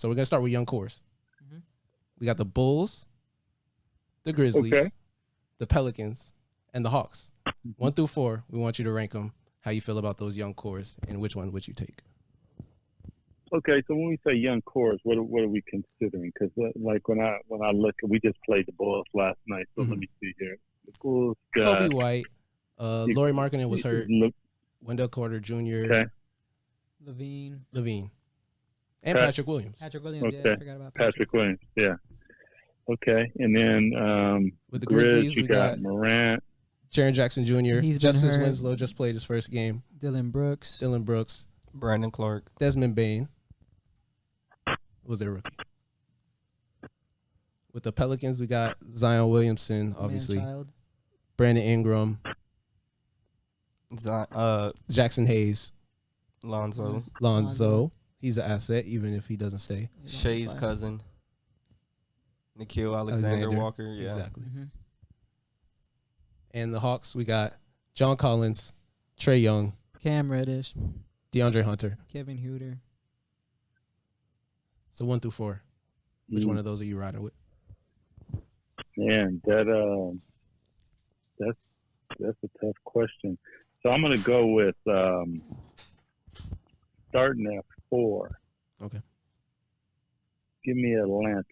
So we're gonna start with young cores. Mm-hmm. We got the Bulls, the Grizzlies, the Pelicans, and the Hawks. 1 through 4. We want you to rank them. How you feel about those young cores, and which one would you take? Okay, so when we say young cores, what are we considering? Because like when I look, we just played the Bulls last night. So let me see here. The Bulls got Kobe White, Lauri Markkanen was hurt. Wendell Carter Jr. Okay. Levine. And Patrick Williams. Patrick Williams, okay. I forgot about Patrick Williams, yeah. Okay, and then with the Grizzlies, you got Morant. Jaren Jackson Jr. He's Justice Winslow just played his first game. Dylan Brooks. Brandon Clark. Desmond Bane was their rookie. With the Pelicans, we got Zion Williamson, obviously. Brandon Ingram. Jackson Hayes. Lonzo. He's an asset, even if he doesn't stay. Shay's cousin. Nickeil Alexander Walker. Yeah. Exactly. And the Hawks, we got John Collins, Trae Young, Cam Reddish, DeAndre Hunter, Kevin Huerter. So 1 through 4. Which one of those are you riding with? Man, that's a tough question. So I'm gonna go with starting at 4. Okay. Give me Atlanta.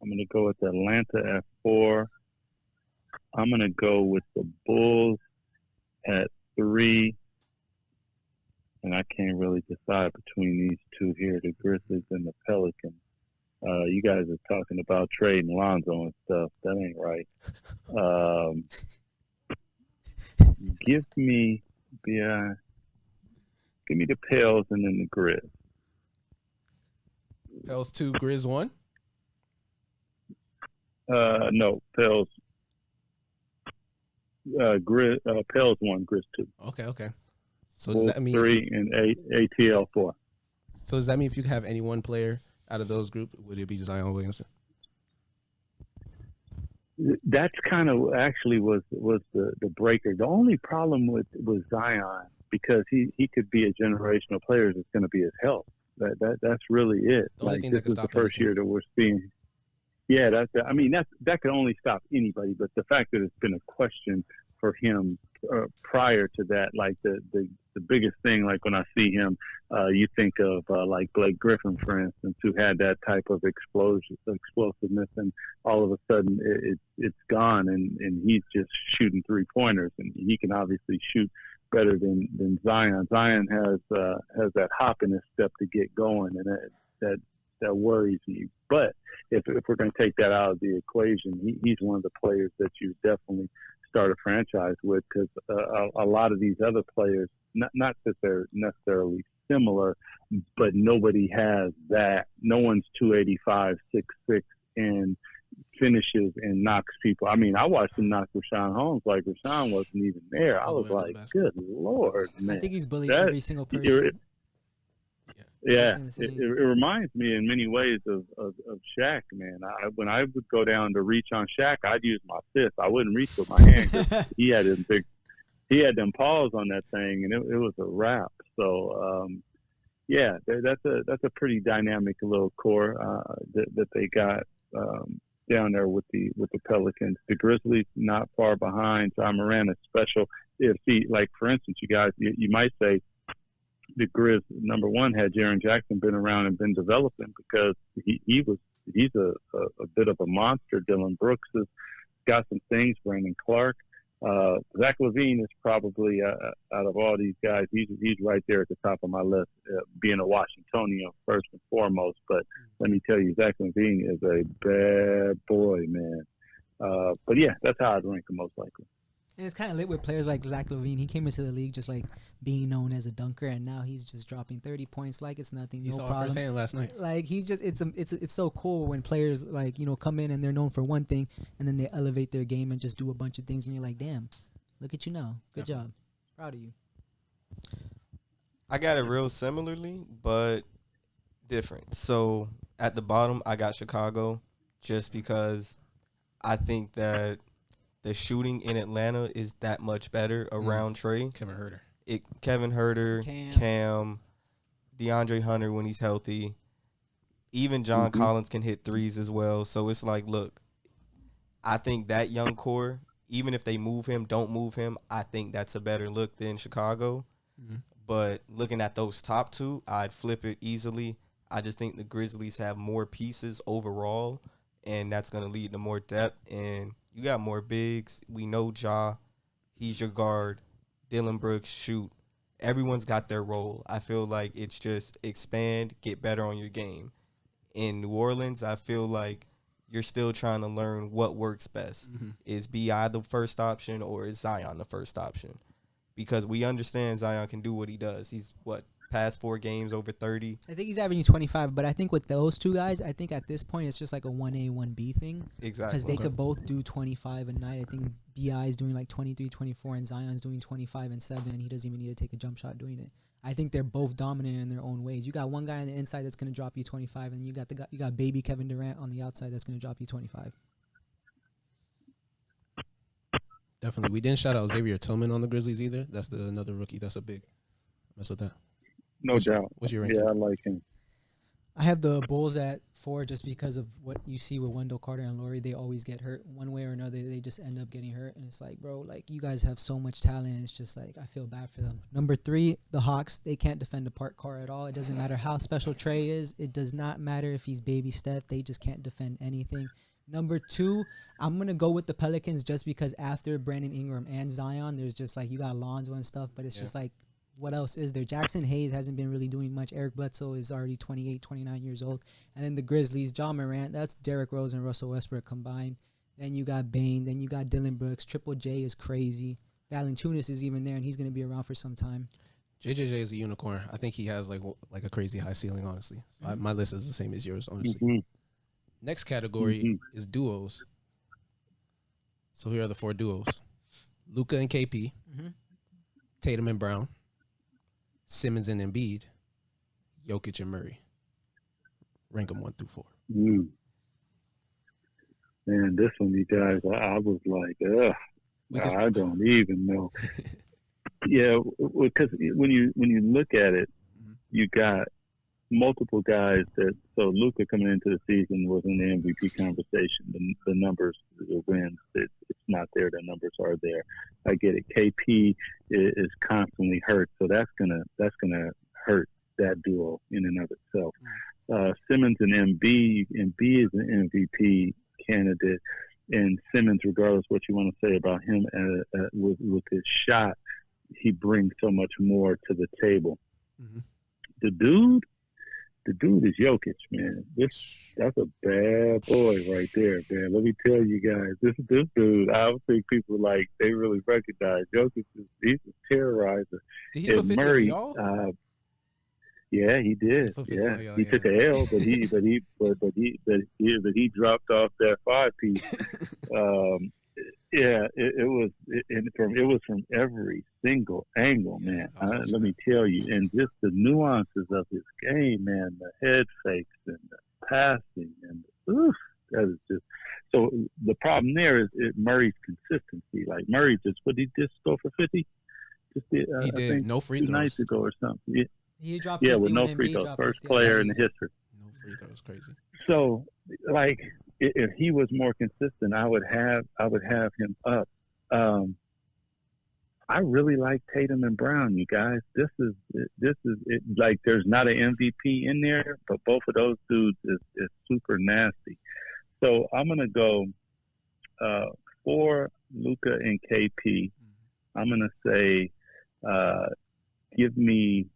I'm going to go with Atlanta at 4. I'm going to go with the Bulls at 3. And I can't really decide between these two here, the Grizzlies and the Pelicans. You guys are talking about trading Lonzo and stuff. That ain't right. Give me the Pels and then the Grizz. Pels 2, Grizz 1? No, Pels. Pels 1, Grizz 2. Okay. So does that mean 3 and ATL 4? So does that mean if you have any one player out of those groups, would it be Zion Williamson? That's kind of actually was the breaker. The only problem with Zion, because he could be a generational player, is going to be his health. That's really it. Like this is the first year that we're seeing. Yeah, that could only stop anybody. But the fact that it's been a question for him prior to that, like the biggest thing, like when I see him, you think of like Blake Griffin, for instance, who had that type of explosiveness, and all of a sudden it's gone, and he's just shooting 3-pointers, and he can obviously shoot better than Zion. Zion has that hop in his step to get going, and that worries me. But if we're going to take that out of the equation, he's one of the players that you definitely start a franchise with, because a lot of these other players, not that they're necessarily similar, but nobody has that. No one's 285, 6'6", and finishes and knocks people. I mean, I watched him knock Rashawn Holmes like Rashawn wasn't even there. I was like, good Lord, man. I think he's bullied every single person. Yeah, it reminds me in many ways of Shaq, man. When I would go down to reach on Shaq, I'd use my fist. I wouldn't reach with my hand, 'cause he had them paws on that thing, and it was a wrap. So yeah, that's a pretty dynamic little core that they got down there with the Pelicans. The Grizzlies not far behind. John Morant is special. Like for instance, you guys, you might say the Grizz number 1 had Jaren Jackson been around and been developing, because he's a bit of a monster. Dylan Brooks has got some things. Brandon Clark, Zach LaVine is probably out of all these guys, he's right there at the top of my list, being a Washingtonian first and foremost. But let me tell you, Zach LaVine is a bad boy, man. But yeah, that's how I'd rank him most likely. And it's kind of lit with players like Zach LaVine. He came into the league just like being known as a dunker, and now he's just dropping 30 points like it's nothing. You no saw problem. firsthand last night. Like he's just it's so cool when players like come in and they're known for one thing, and then they elevate their game and just do a bunch of things, and you're like, damn, look at you now. Good job. Proud of you. I got it real similarly, but different. So at the bottom, I got Chicago, just because I think that the shooting in Atlanta is that much better around Trae. Kevin Huerter, Cam, DeAndre Hunter when he's healthy. Even John Collins can hit threes as well. So it's like, look, I think that young core, even if they move him, don't move him, I think that's a better look than Chicago. Mm-hmm. But looking at those top two, I'd flip it easily. I just think the Grizzlies have more pieces overall, and that's going to lead to more depth. And you got more bigs. We know Ja. He's your guard. Dylan Brooks, shoot. Everyone's got their role. I feel like it's just expand, get better on your game. In New Orleans, I feel like you're still trying to learn what works best. Mm-hmm. Is B.I. the first option or is Zion the first option? Because we understand Zion can do what he does. He's, past 4 games over 30? I think he's averaging 25, but I think with those two guys, I think at this point it's just like a 1A, 1B thing. Exactly. Because they could both do 25 a night. I think B.I. is doing like 23, 24, and Zion's doing 25 and 7, and he doesn't even need to take a jump shot doing it. I think they're both dominant in their own ways. You got one guy on the inside that's going to drop you 25, and you got baby Kevin Durant on the outside that's going to drop you 25. Definitely. We didn't shout out Xavier Tillman on the Grizzlies either. That's another rookie. That's a big mess with that. No doubt. What's your ranking? Yeah, I like him. I have the Bulls at 4 just because of what you see with Wendell Carter and Laurie. They always get hurt one way or another. They just end up getting hurt. And it's like, bro, like you guys have so much talent. It's just like I feel bad for them. Number 3, the Hawks. They can't defend a park car at all. It doesn't matter how special Trey is. It does not matter if he's baby Steph. They just can't defend anything. Number 2, I'm going to go with the Pelicans just because after Brandon Ingram and Zion, there's just like you got Lonzo and stuff. But it's just like, what else is there? Jackson Hayes hasn't been really doing much. Eric Bledsoe is already 28, 29 years old. And then the Grizzlies, John Morant, that's Derrick Rose and Russell Westbrook combined. Then you got Bane. Then you got Dylan Brooks. Triple J is crazy. Valanciunas is even there, and he's going to be around for some time. JJJ is a unicorn. I think he has like a crazy high ceiling, honestly. So my list is the same as yours, honestly. Mm-hmm. Next category is duos. So here are the 4 duos. Luka and KP. Mm-hmm. Tatum and Brown. Simmons and Embiid, Jokic and Murray. Rank them 1 through 4. Man, this one, you guys, I was like, I don't even know. Yeah, because when you look at it, you got multiple guys that. So Luka coming into the season was in the MVP conversation. The numbers, the wins, it's not there. The numbers are there. I get it. KP is constantly hurt, so that's gonna hurt that duo in and of itself. Simmons and Embiid. Embiid is an MVP candidate, and Simmons, regardless what you want to say about him, with his shot, he brings so much more to the table. Mm-hmm. The dude is Jokic, man. That's a bad boy right there, man. Let me tell you guys, this dude, I don't think people they really recognize Jokic. He's a terrorizer. Did he put 50 Murray, on y'all? Yeah, he did. He took an L, but he dropped off that 5-piece. Yeah, it was from every single angle, man. Let me tell you, and just the nuances of his game, man, the head fakes and the passing, and that is just. So the problem there is Murray's consistency. Like Murray did he just go for 50? He did. No free throws. 2 nights ago or something. Yeah. He dropped 50 with no free throws. First player in the history. No free throws, crazy. So if he was more consistent, I would have him up. I really like Tatum and Brown, you guys. This is it. Like there's not an MVP in there, but both of those dudes is super nasty. So I'm gonna go for Luka and KP. I'm gonna say give me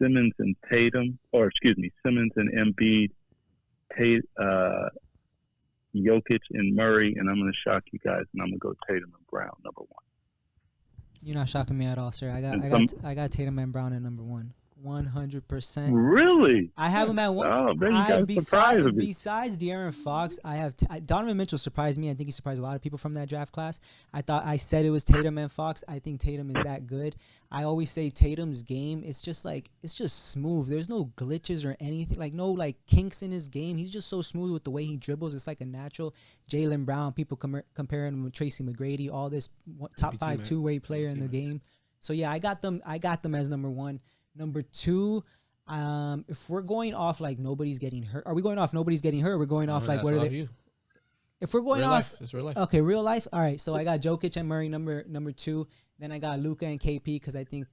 Simmons and Tatum, or excuse me, Simmons and Embiid, Jokic and Murray, and I'm going to shock you guys, and I'm going to go Tatum and Brown, number 1. You're not shocking me at all, sir. I got Tatum and Brown at number 1. 100%. Really? I have him at 1. Oh, man, you guys surprised me. Besides De'Aaron Fox, I have Donovan Mitchell surprised me. I think he surprised a lot of people from that draft class. I said it was Tatum and Fox. I think Tatum is that good. I always say Tatum's game, it's just smooth. There's no glitches or anything, no kinks in his game. He's just so smooth with the way he dribbles. It's like a natural. Jaylen Brown, people comparing him with Tracy McGrady, all this top 5 two-way player in the game. So yeah, I got them as number 1. Number 2, If we're going off like nobody's getting hurt, are we going off nobody's getting hurt? Or we're going off like what are they? You. If we're going Real off, life. It's real life. okay, real life. All right, so I got Jokic and Murray number 2. Then I got Luka and KP because I think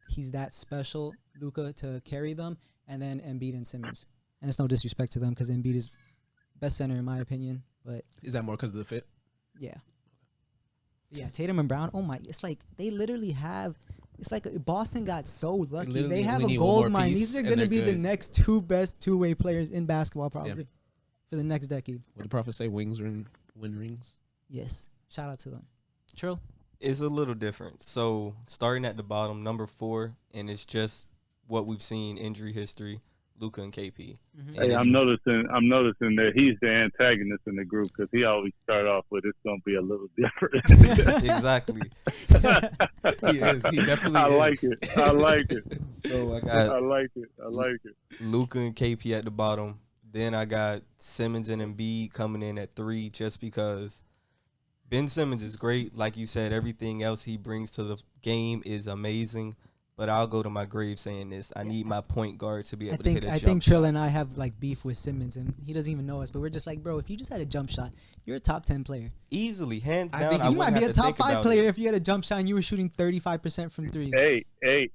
he's that special, Luka, to carry them. And then Embiid and Simmons. And it's no disrespect to them because Embiid is best center in my opinion. But is that more because of the fit? Yeah. Yeah, Tatum and Brown. Oh my! It's like they literally have. It's like Boston got so lucky. They have a gold mine. These are going to be the next 2 best 2-way players in basketball probably for the next decade. What did the prophet say? Wings win rings. Yes. Shout out to them. Trill? It's a little different. So starting at the bottom, number 4, and it's just what we've seen injury history. Luka and KP. Mm-hmm. Hey, I'm noticing that he's the antagonist in the group because he always start off with it's going to be a little different. Exactly. He is. He definitely is. I like it. So I like it. Luka and KP at the bottom. Then I got Simmons and Embiid coming in at 3 just because Ben Simmons is great. Like you said, everything else he brings to the game is amazing. But I'll go to my grave saying this. I need my point guard to be able to hit a jump shot. I think Trill and I have like beef with Simmons, and he doesn't even know us. But we're just like, bro, if you just had a jump shot, you're a top 10 player. Easily, hands down. I think you might be a top 5 player if you had a jump shot and you were shooting 35% from 3. Hey,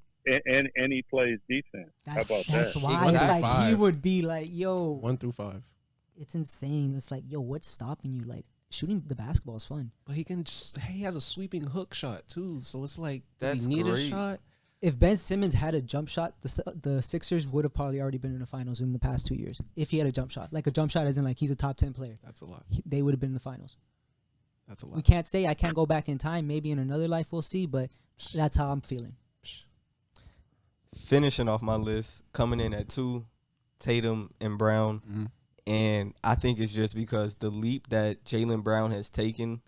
and he plays defense. How about that's that? why it's like 5. He would be like, yo. 1 through 5. It's insane. It's like, yo, what's stopping you? Like, shooting the basketball is fun. But he has a sweeping hook shot too. So it's like, does he need great. A shot? If Ben Simmons had a jump shot, the Sixers would have probably already been in the finals in the past 2 years. If he had a jump shot. Like a jump shot as in like he's a top 10 player. That's a lot. They would have been in the finals. That's a lot. We can't say I can't go back in time. Maybe in another life we'll see, but that's how I'm feeling. Finishing off my list, coming in at 2, Tatum and Brown. Mm-hmm. And I think it's just because the leap that Jaylen Brown has taken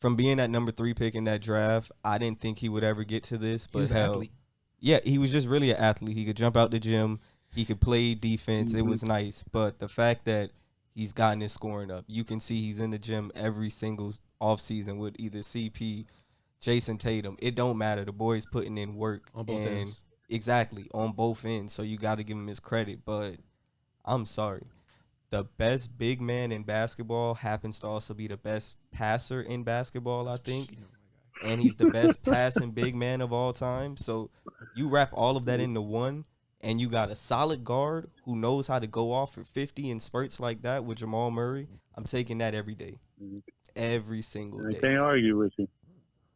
from being that number 3 pick in that draft, I didn't think he would ever get to this. But he was an athlete. Yeah, he was just really an athlete. He could jump out the gym. He could play defense. It was nice. But the fact that he's gotten his scoring up, you can see he's in the gym every single offseason with either CP, Jason Tatum. It don't matter. The boy's putting in work. On both ends. Exactly, on both ends. So you got to give him his credit. But I'm sorry. The best big man in basketball happens to also be the best passer in basketball, I think. And he's the best passing big man of all time. So you wrap all of that into one, and you got a solid guard who knows how to go off for 50 in spurts like that with Jamal Murray. I'm taking that every day. Every single day. I can't argue with you.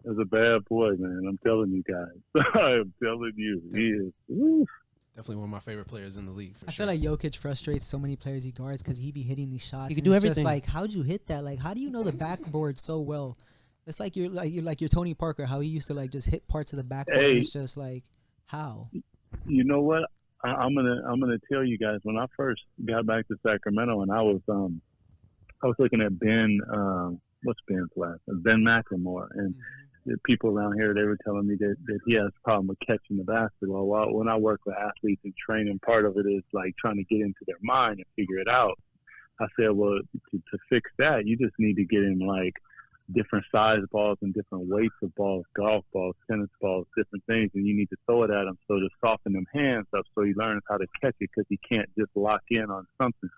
He's a bad boy, man. I'm telling you guys. I'm telling you. He is. Woo. Definitely one of my favorite players in the league. I feel like Jokic frustrates so many players he guards because he be hitting these shots. He can do everything. Just like, how'd you hit that? Like, how do you know the backboard so well? It's like you're Tony Parker, how he used to like just hit parts of the backboard. Hey, it's just like, how? You know what? I'm gonna tell you guys. When I first got back to Sacramento, and I was looking at Ben. What's Ben's last? Ben McLemore, and the people around here, they were telling me that he has a problem with catching the basketball. Well, when I work with athletes and training, part of it is like trying to get into their mind and figure it out. I said, well, to fix that, you just need to get in like different size balls and different weights of balls, golf balls, tennis balls, different things, and you need to throw it at them so to soften them hands up so he learns how to catch it because he can't just lock in on something.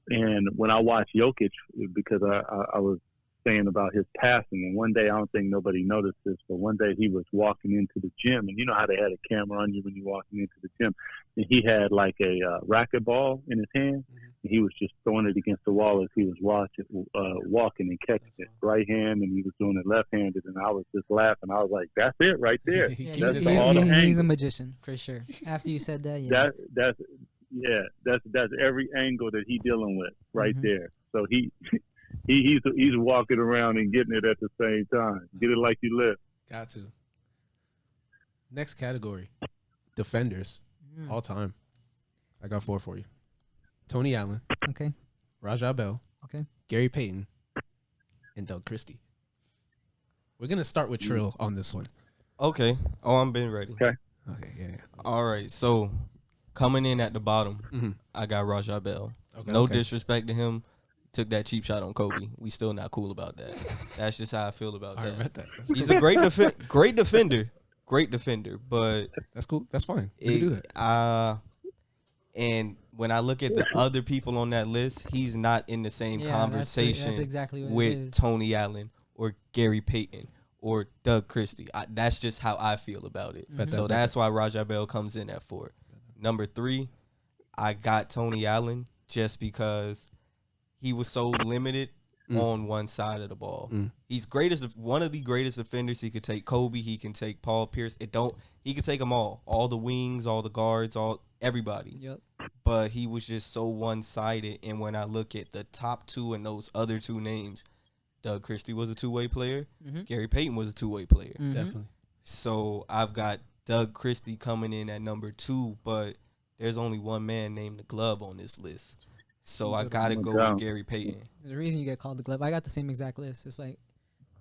And when I watch Jokic, because I was saying about his passing, and one day, I don't think nobody noticed this, but one day he was walking into the gym, and you know how they had a camera on you when you're walking into the gym, and he had like a racquetball in his hand, and he was just throwing it against the wall as he was walking and catching it right hand, and he was doing it left-handed, and I was just laughing. I was like, that's it right there. Yeah, he's a magician for sure. After you said that, yeah. That's every angle that he's dealing with right there. So he's walking around and getting it at the same time. Get it like you live. Got to. Next category, defenders, all time. I got 4 for you. Tony Allen. Okay. Rajah Bell. Okay. Gary Payton. And Doug Christie. We're going to start with Trill on this one. Okay. Oh, I'm being ready. Okay, yeah. All right, so coming in at the bottom, I got Rajah Bell. Okay, no disrespect to him. Took that cheap shot on Kobe. We still not cool about that. That's just how I feel about that. I read that. He's a great defender. Great defender, but that's cool. That's fine. You can do that. And when I look at the other people on that list, he's not in the same conversation that's exactly what it with is. Tony Allen or Gary Payton or Doug Christie. That's just how I feel about it. Mhm. So that's why Rajah Bell comes in at 4. Number 3, I got Tony Allen just because he was so limited on one side of the ball. He's one of the greatest defenders. He could take Kobe. He can take Paul Pierce. He could take them all the wings, all the guards, everybody. Yep. But he was just so one-sided. And when I look at the top 2 and those other 2 names, Doug Christie was a two-way player. Gary Payton was a two-way player. Definitely. So I've got Doug Christie coming in at number 2, but there's only one man named the Glove on this list. So I got to go with Gary Payton. There's a reason you get called the Glove. I got the same exact list. It's like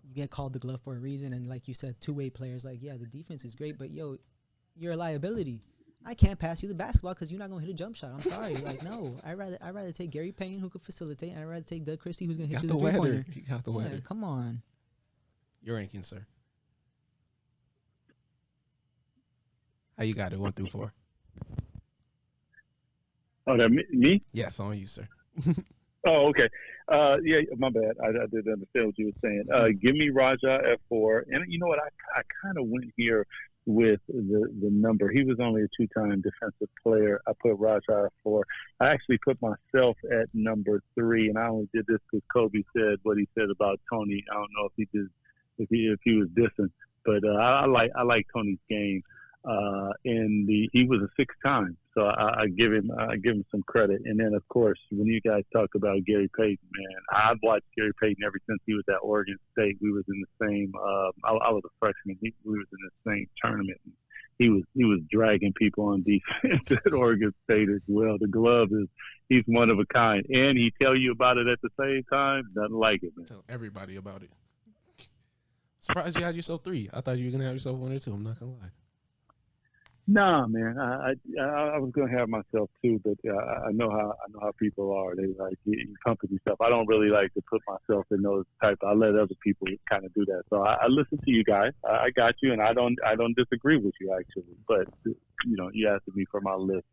you get called the Glove for a reason. And like you said, two-way players, like, yeah, the defense is great, but, yo, you're a liability. I can't pass you the basketball because you're not going to hit a jump shot. I'm sorry. Like, no. I'd rather take Gary Payton, who could facilitate, and I'd rather take Doug Christie, who's going to hit the three-pointer. He got the weather. Come on. Your ranking, sir. How you got it, 1 through 4? Oh, that me? Yes, on you, sir. Oh, okay. Yeah, my bad. I didn't understand what you were saying. Give me Raja at 4. And you know what? I kind of went here with the number. He was only a 2-time defensive player. I put Raja at 4. I actually put myself at number 3, and I only did this because Kobe said what he said about Tony. I don't know if he was dissing, but I like Tony's game. And he was a 6-time, so I give him some credit. And then of course, when you guys talk about Gary Payton, man, I've watched Gary Payton ever since he was at Oregon State. We was in the same. I was a freshman. We was in the same tournament. He was dragging people on defense at Oregon State as well. The Glove he's one of a kind, and he tell you about it at the same time. Nothing like it, man. Tell everybody about it. Surprised you had yourself 3. I thought you were gonna have yourself 1 or 2. I'm not gonna lie. Nah, man. I was gonna have myself 2, but I know how people are. They like you company stuff. I don't really like to put myself in those type. I let other people kind of do that. So I listen to you guys. I got you, and I don't disagree with you actually. But you know, you asked me for my list.